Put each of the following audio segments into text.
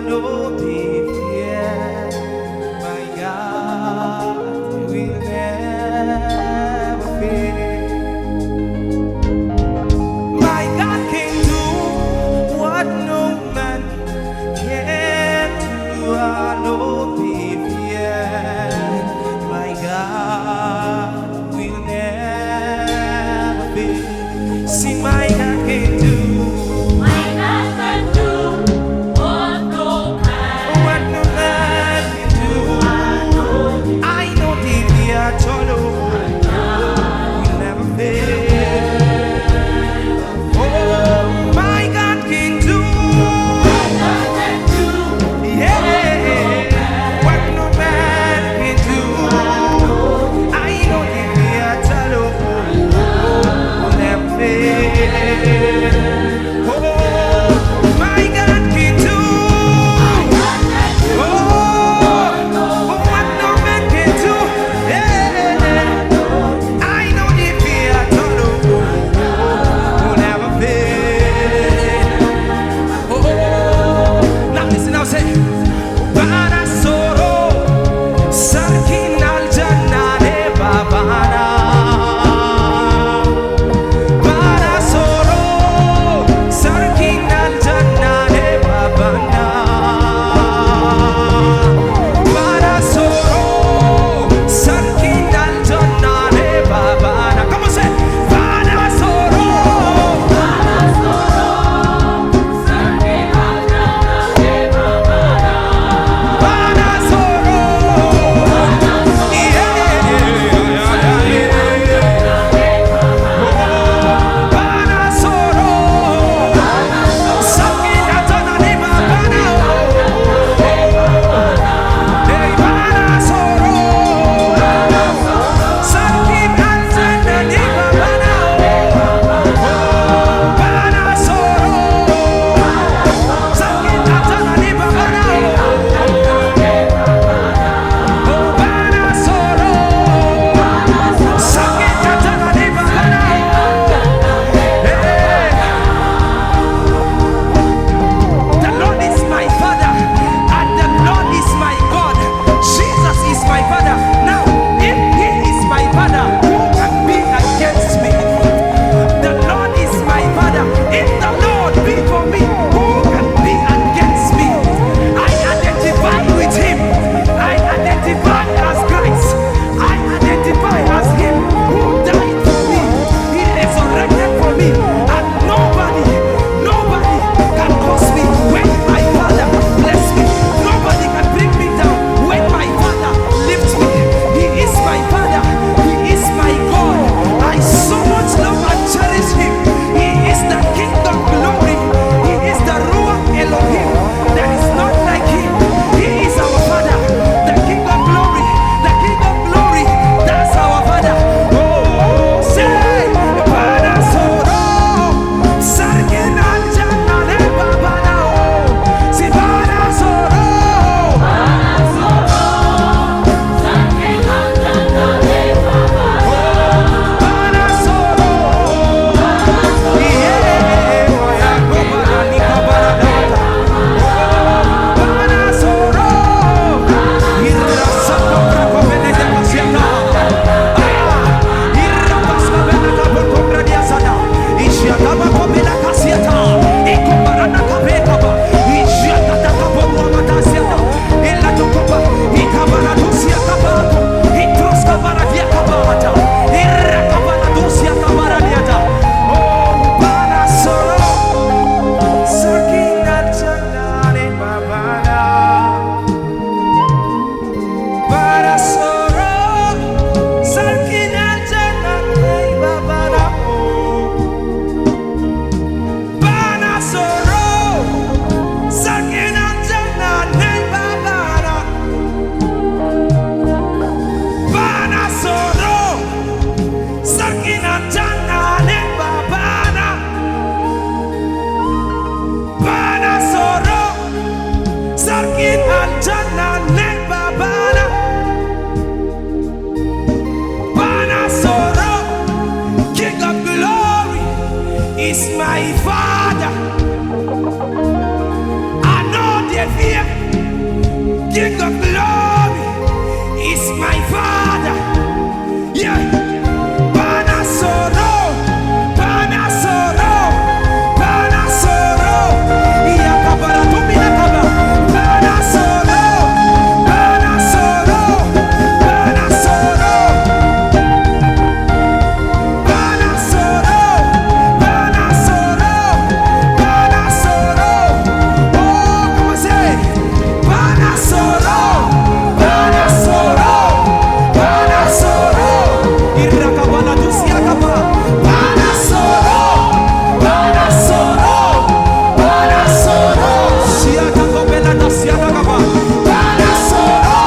no fear. My God will never fail. My God can do what no man can do. I no fear. My God will never fail. See, my God can do. My God can do what no man King of glory is my Father. Yeah. Banasoro, Banasoro, Banasoro. Yakabara tumi yakaba. Banasoro, Banasoro, Banasoro, Banasoro, Banasoro, Banasoro. Oh, come on, say Banasoro, Banasoro, Banasoro. Irakabana tusiakaba. Banasoro, Banasoro, Banasoro. Siakakobela nasiakaba. Banasoro,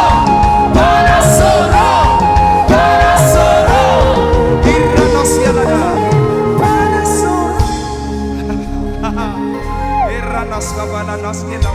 Banasoro, Banasoro. Iranasialaga. Banasoro. Iranaskabana naskela.